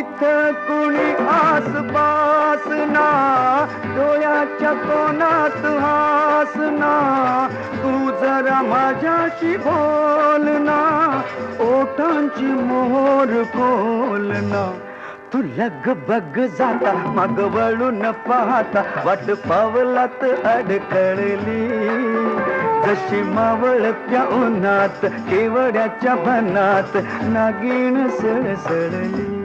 इथं कुणी आसपास ना, डोळ्याच्या कोणात हास ना, तू जरा माझ्याशी बोल ना, ओठांची मोहर खोल ना. तू लगबग जाता मग वळून पाहता, वाट पावलात अडकळली, जशी मावळत्या उन्हात केवड्याच्या बनात नागिण सळसळली.